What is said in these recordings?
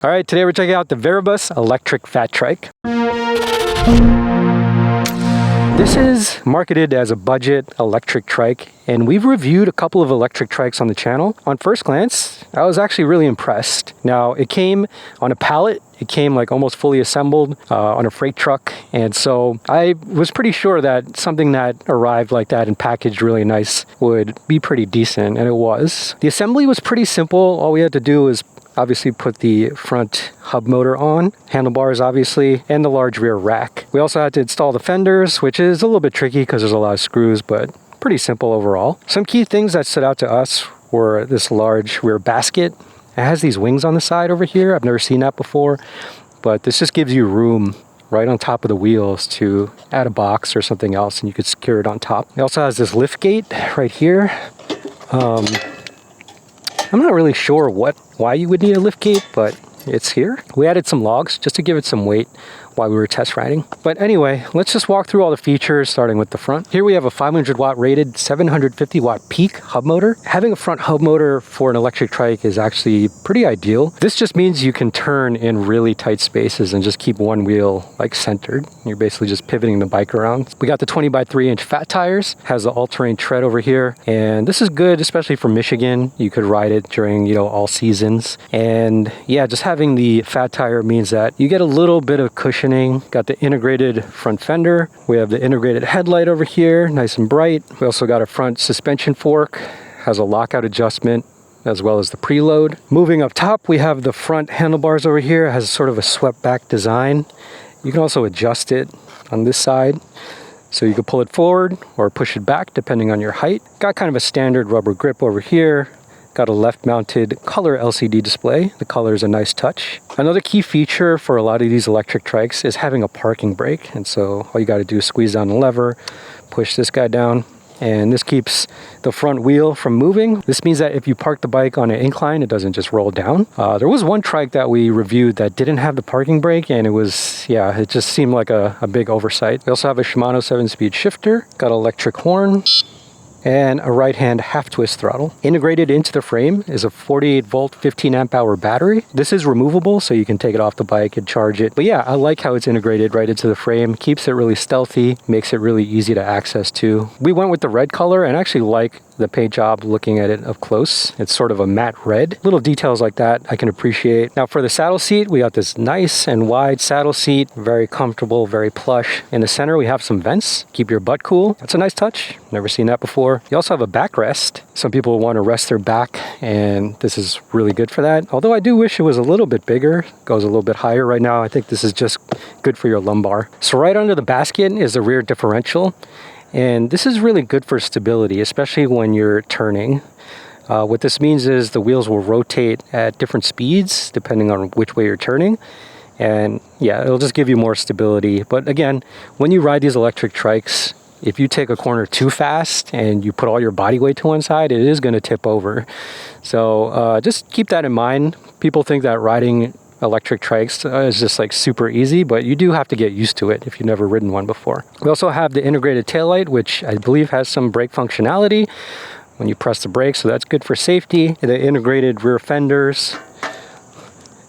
All right, today we're checking out the Viribus electric fat trike. This is marketed as a budget electric trike, and we've reviewed a couple of electric trikes on the channel. On first glance, I was actually really impressed. Now, it came on a pallet. It came like almost fully assembled on a freight truck. And so I was pretty sure that something that arrived like that and packaged really nice would be pretty decent, and it was. The assembly was pretty simple. All we had to do was obviously put the front hub motor on, handlebars obviously, and the large rear rack. We also had to install the fenders, which is a little bit tricky because there's a lot of screws, but pretty simple overall. Some key things that stood out to us were this large rear basket. It has these wings on the side over here. I've never seen that before, but this just gives you room right on top of the wheels to add a box or something else, and you could secure it on top. It also has this lift gate right here. I'm not really sure why you would need a lift gate, but it's here. We added some logs just to give it some weight while we were test riding. But anyway, let's just walk through all the features, starting with the front. Here we have a 500 watt rated 750 watt peak hub motor. Having a front hub motor for an electric trike is actually pretty ideal. This just means you can turn in really tight spaces and just keep one wheel like centered. You're basically just pivoting the bike around. We got the 20 by 3 inch fat tires, has the all-terrain tread over here. And this is good, especially for Michigan. You could ride it during, all seasons. And yeah, just having the fat tire means that you get a little bit of cushioning. Got the integrated front fender. We have the integrated headlight over here, nice and bright. We also got a front suspension fork, has a lockout adjustment, as well as the preload. Moving up top, we have the front handlebars over here. It has sort of a swept back design. You can also adjust it on this side. So you can pull it forward or push it back depending on your height. Got kind of a standard rubber grip over here. Got a left-mounted color LCD display. The color is a nice touch. Another key feature for a lot of these electric trikes is having a parking brake. And so all you got to do is squeeze down the lever, push this guy down, and this keeps the front wheel from moving. This means that if you park the bike on an incline, it doesn't just roll down. There was one trike that we reviewed that didn't have the parking brake, and it just seemed like a big oversight. We also have a Shimano 7-speed shifter, got an electric horn, and a right-hand half-twist throttle. Integrated into the frame is a 48-volt, 15-amp-hour battery. This is removable, so you can take it off the bike and charge it. But yeah, I like how it's integrated right into the frame. Keeps it really stealthy, makes it really easy to access too. We went with the red color and actually like the paint job looking at it up close. It's sort of a matte red. Little details like that I can appreciate. Now for the saddle seat, we got this nice and wide saddle seat, very comfortable, very plush. In the center, we have some vents, keep your butt cool. That's a nice touch. Never seen that before. You also have a backrest. Some people want to rest their back, and this is really good for that. Although I do wish it was a little bit bigger, goes a little bit higher right now. I think this is just good for your lumbar. So right under the basket is the rear differential. And this is really good for stability, especially when you're turning. What this means is the wheels will rotate at different speeds depending on which way you're turning. And yeah, it'll just give you more stability. But again, when you ride these electric trikes, if you take a corner too fast and you put all your body weight to one side, it is going to tip over. So just keep that in mind. People think that riding electric trikes is just like super easy, but you do have to get used to it if you've never ridden one before. We also have the integrated taillight, which I believe has some brake functionality when you press the brake, so that's good for safety. The integrated rear fenders,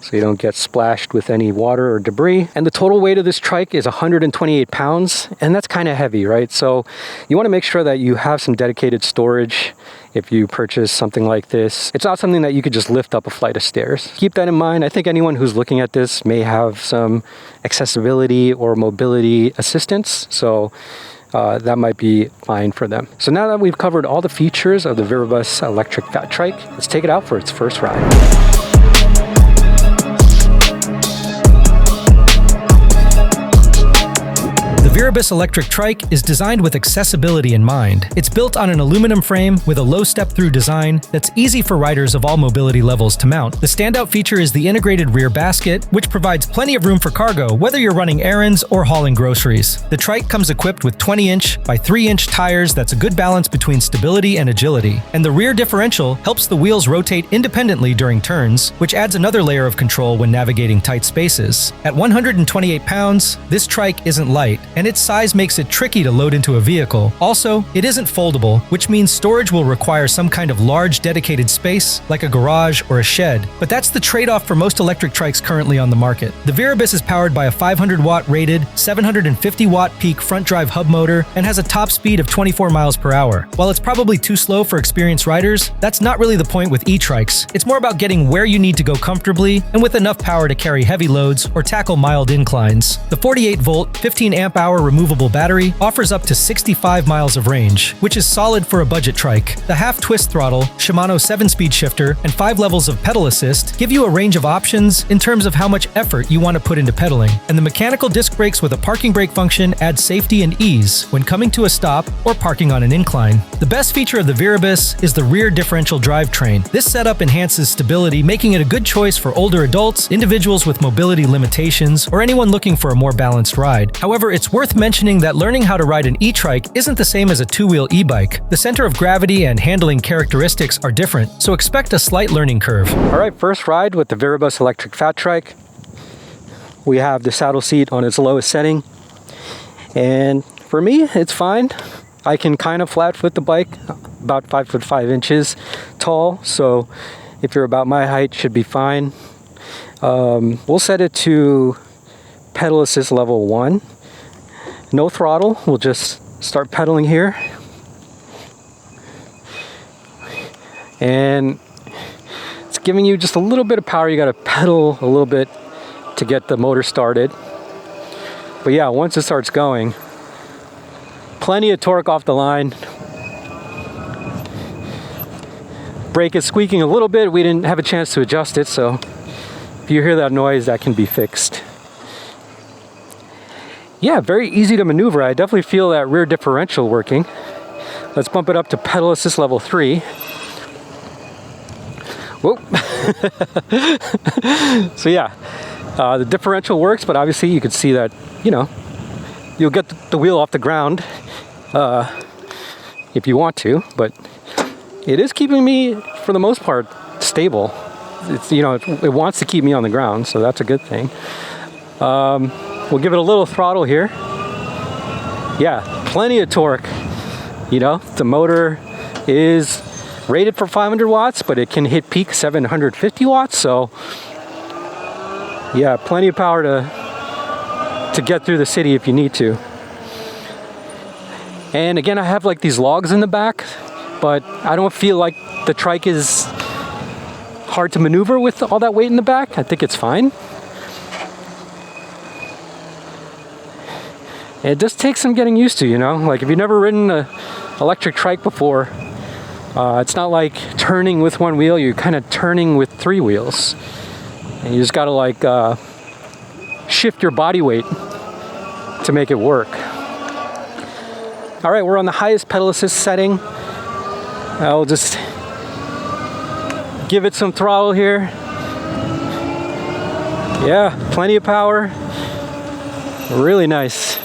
so you don't get splashed with any water or debris. And the total weight of this trike is 128 pounds, and that's kind of heavy, right? So you want to make sure that you have some dedicated storage if you purchase something like this. It's not something that you could just lift up a flight of stairs. Keep that in mind. I think anyone who's looking at this may have some accessibility or mobility assistance, so that might be fine for them. So now that we've covered all the features of the Viribus electric fat trike, let's take it out for its first ride. The Viribus electric trike is designed with accessibility in mind. It's built on an aluminum frame with a low step-through design that's easy for riders of all mobility levels to mount. The standout feature is the integrated rear basket, which provides plenty of room for cargo, whether you're running errands or hauling groceries. The trike comes equipped with 20-inch by 3-inch tires that's a good balance between stability and agility. And the rear differential helps the wheels rotate independently during turns, which adds another layer of control when navigating tight spaces. At 128 pounds, this trike isn't light, and it's size makes it tricky to load into a vehicle. Also, it isn't foldable, which means storage will require some kind of large dedicated space, like a garage or a shed. But that's the trade-off for most electric trikes currently on the market. The Viribus is powered by a 500-watt rated, 750-watt peak front-drive hub motor and has a top speed of 24 miles per hour. While it's probably too slow for experienced riders, that's not really the point with e-trikes. It's more about getting where you need to go comfortably and with enough power to carry heavy loads or tackle mild inclines. The 48-volt, 15-amp-hour removable battery offers up to 65 miles of range, which is solid for a budget trike. The half-twist throttle, Shimano 7-speed shifter, and 5 levels of pedal assist give you a range of options in terms of how much effort you want to put into pedaling. And the mechanical disc brakes with a parking brake function add safety and ease when coming to a stop or parking on an incline. The best feature of the Viribus is the rear differential drivetrain. This setup enhances stability, making it a good choice for older adults, individuals with mobility limitations, or anyone looking for a more balanced ride. However, it's worth mentioning that learning how to ride an e-trike isn't the same as a two-wheel e-bike. The center of gravity and handling characteristics are different, so expect a slight learning curve. All right, first ride with the Viribus electric fat trike. We have the saddle seat on its lowest setting, and for me, it's fine. I can kind of flat foot the bike, about 5'5" tall, so if you're about my height, should be fine. We'll set it to pedal assist level 1. No throttle, we'll just start pedaling here. And it's giving you just a little bit of power. You got to pedal a little bit to get the motor started. But yeah, once it starts going, plenty of torque off the line. Brake is squeaking a little bit. We didn't have a chance to adjust it, so if you hear that noise, that can be fixed. Yeah, very easy to maneuver. I definitely feel that rear differential working. Let's bump it up to pedal assist level 3. Whoa. So yeah, the differential works, but obviously you can see that, you know, you'll get the wheel off the ground if you want to, but it is keeping me, for the most part, stable. It's, you know, it wants to keep me on the ground, so that's a good thing. We'll give it a little throttle here. Yeah, plenty of torque. You know, the motor is rated for 500 watts, but it can hit peak 750 watts, so yeah, plenty of power to get through the city if you need to. And again, I have like these logs in the back, but I don't feel like the trike is hard to maneuver with all that weight in the back. I think it's fine. It just takes some getting used to, you know? Like if you've never ridden an electric trike before, it's not like turning with one wheel, you're kind of turning with 3 wheels. And you just gotta like shift your body weight to make it work. All right, we're on the highest pedal assist setting. I'll just give it some throttle here. Yeah, plenty of power. Really nice.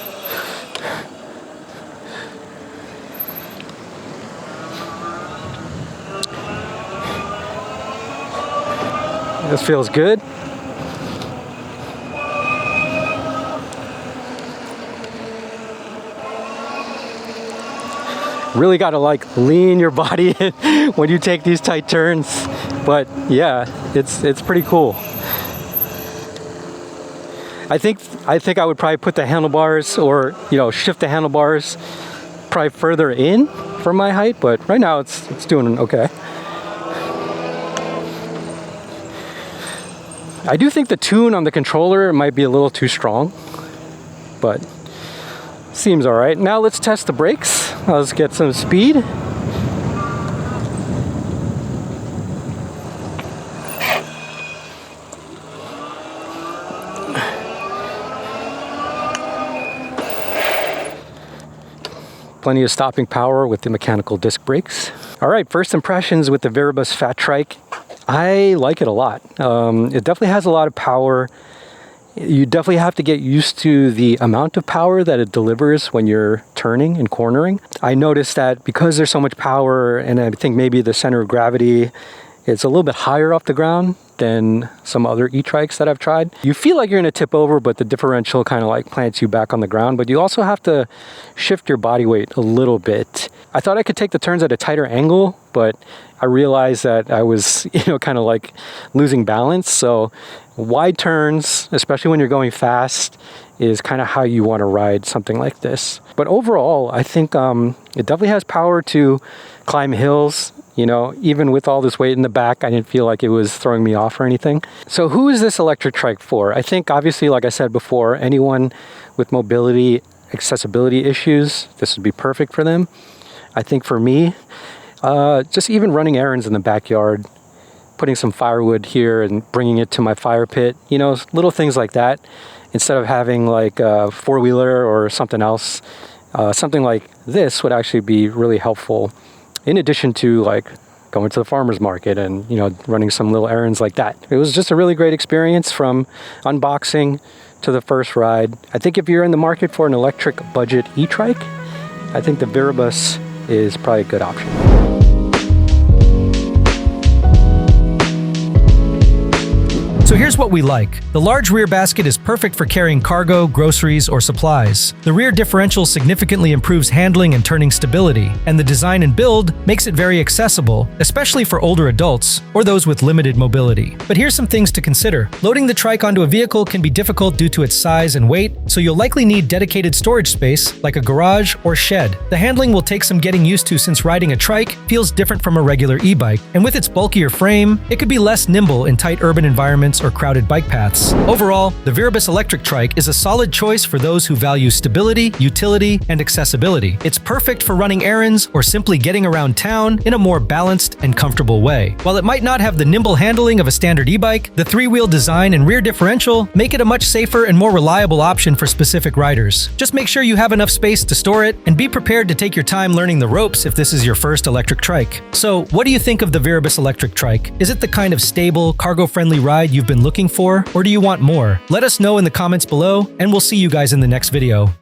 This feels good. Really got to like lean your body in when you take these tight turns, but yeah, it's pretty cool. I think I would probably put the handlebars, or you know, shift the handlebars probably further in for my height, but right now it's doing okay. I do think the tune on the controller might be a little too strong, but seems all right. Now let's test the brakes. Let's get some speed. Plenty of stopping power with the mechanical disc brakes. All right, first impressions with the Viribus Fat Trike. I like it a lot. It definitely has a lot of power. You definitely have to get used to the amount of power that it delivers when you're turning and cornering. I noticed that because there's so much power, and I think maybe the center of gravity It's a little bit higher off the ground than some other e-trikes that I've tried. You feel like you're gonna tip over, but the differential kind of like plants you back on the ground, but you also have to shift your body weight a little bit. I thought I could take the turns at a tighter angle, but I realized that I was, kind of like losing balance. So wide turns, especially when you're going fast, is kind of how you want to ride something like this. But overall, I think it definitely has power to climb hills. Even with all this weight in the back, I didn't feel like it was throwing me off or anything. So who is this electric trike for? I think obviously, like I said before, anyone with mobility, accessibility issues, this would be perfect for them. I think for me, just even running errands in the backyard, putting some firewood here and bringing it to my fire pit, little things like that. Instead of having like a four-wheeler or something else, something like this would actually be really helpful. In addition to like going to the farmer's market and, running some little errands like that. It was just a really great experience from unboxing to the first ride. I think if you're in the market for an electric budget e-trike, I think the Viribus is probably a good option. So here's what we like. The large rear basket is perfect for carrying cargo, groceries, or supplies. The rear differential significantly improves handling and turning stability, and the design and build makes it very accessible, especially for older adults or those with limited mobility. But here's some things to consider. Loading the trike onto a vehicle can be difficult due to its size and weight, so you'll likely need dedicated storage space like a garage or shed. The handling will take some getting used to since riding a trike feels different from a regular e-bike, and with its bulkier frame, it could be less nimble in tight urban environments or crowded bike paths. Overall, the Viribus electric trike is a solid choice for those who value stability, utility, and accessibility. It's perfect for running errands or simply getting around town in a more balanced and comfortable way. While it might not have the nimble handling of a standard e-bike, the three-wheel design and rear differential make it a much safer and more reliable option for specific riders. Just make sure you have enough space to store it, and be prepared to take your time learning the ropes if this is your first electric trike. So, what do you think of the Viribus electric trike? Is it the kind of stable, cargo-friendly ride you've been looking for, or do you want more? Let us know in the comments below, and we'll see you guys in the next video.